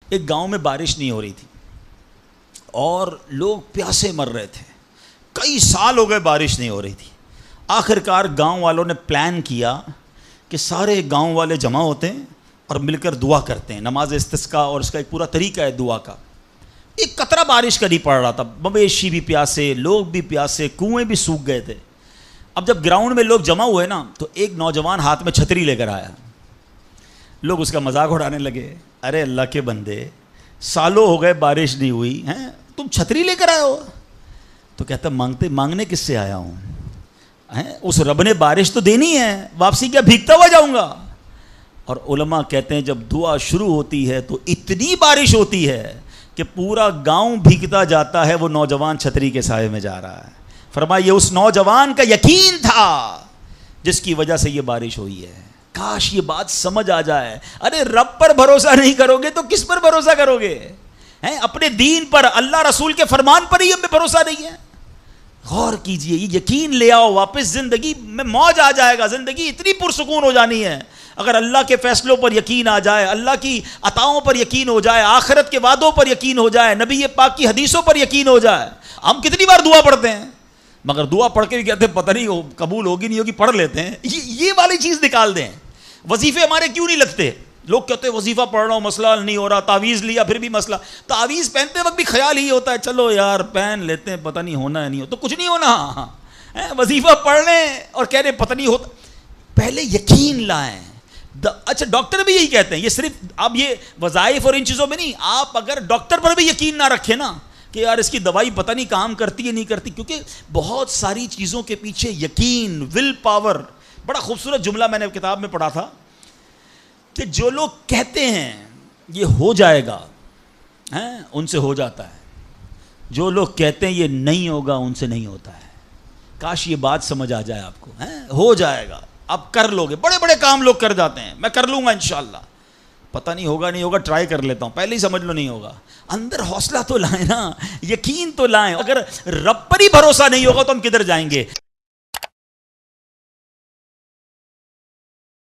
ایک گاؤں میں بارش نہیں ہو رہی تھی اور لوگ پیاسے مر رہے تھے. کئی سال ہو گئے بارش نہیں ہو رہی تھی. آخر کار گاؤں والوں نے پلان کیا کہ سارے گاؤں والے جمع ہوتے ہیں اور مل کر دعا کرتے ہیں. نماز استسقاء اور اس کا ایک پورا طریقہ ہے دعا کا. ایک قطرہ بارش کا نہیں پڑ رہا تھا. مویشی بھی پیاسے, لوگ بھی پیاسے, کنویں بھی سوکھ گئے تھے. اب جب گراؤنڈ میں لوگ جمع ہوئے نا تو ایک نوجوان ہاتھ میں چھتری لے کر آیا. لوگ اس کا مذاق اڑانے لگے, ارے اللہ کے بندے, سالوں ہو گئے بارش نہیں ہوئی ہیں, تم چھتری لے کر آئے ہو. تو کہتا مانگنے کس سے آیا ہوں, اس رب نے بارش تو دینی ہے, واپسی کیا بھیگتا ہوا جاؤں گا. اور علماء کہتے ہیں جب دعا شروع ہوتی ہے تو اتنی بارش ہوتی ہے کہ پورا گاؤں بھیگتا جاتا ہے, وہ نوجوان چھتری کے سائے میں جا رہا ہے. فرمایا یہ اس نوجوان کا یقین تھا جس کی وجہ سے یہ بارش ہوئی ہے. کاش یہ بات سمجھ آ جائے. ارے رب پر بھروسہ نہیں کرو گے تو کس پر بھروسہ کرو گے؟ اپنے دین پر, اللہ رسول کے فرمان پر ہی ہمیں بھروسہ نہیں ہے. غور کیجئے, یہ یقین لے آؤ واپس, زندگی میں موج آ جائے گا. زندگی اتنی پرسکون ہو جانی ہے اگر اللہ کے فیصلوں پر یقین آ جائے, اللہ کی عطاؤں پر یقین ہو جائے, آخرت کے وعدوں پر یقین ہو جائے, نبی پاک کی حدیثوں پر یقین ہو جائے. ہم کتنی بار دعا پڑھتے ہیں مگر دعا پڑھ کے بھی کہتے ہیں پتہ نہیں قبول ہوگی نہیں ہوگی, پڑھ لیتے ہیں. یہ والی چیز نکال دیں. وظیفے ہمارے کیوں نہیں لگتے؟ لوگ کہتے ہیں وظیفہ پڑھ رہا ہوں مسئلہ نہیں ہو رہا, تعویذ لیا پھر بھی مسئلہ. تعویذ پہنتے وقت بھی خیال ہی ہوتا ہے چلو یار پہن لیتے ہیں, پتہ نہیں ہونا ہے نہیں ہو, تو کچھ نہیں ہونا. وظیفہ پڑھ لیں اور کہہ رہے پتہ نہیں ہوتا. پہلے یقین لائیں. اچھا ڈاکٹر بھی یہی کہتے ہیں, یہ صرف اب یہ وظائف اور ان چیزوں میں نہیں, آپ اگر ڈاکٹر پر بھی یقین نہ رکھیں نا کہ یار اس کی دوائی پتہ نہیں کام کرتی ہے نہیں کرتی, کیونکہ بہت ساری چیزوں کے پیچھے یقین, ول پاور. بڑا خوبصورت جملہ میں نے کتاب میں پڑھا تھا کہ جو لوگ کہتے ہیں یہ ہو جائے گا ان سے ہو جاتا ہے, جو لوگ کہتے ہیں یہ نہیں ہوگا ان سے نہیں ہوتا ہے. کاش یہ بات سمجھ آ جائے آپ کو. ہو جائے گا, آپ کر لو گے. بڑے بڑے کام لوگ کر جاتے ہیں, میں کر لوں گا انشاءاللہ, پتہ نہیں ہوگا نہیں ہوگا, ٹرائی کر لیتا ہوں, پہلے ہی سمجھ لو نہیں ہوگا. اندر حوصلہ تو لائیں نا, یقین تو لائیں. اگر رب پر ہی بھروسہ نہیں ہوگا تو ہم کدھر جائیں گے؟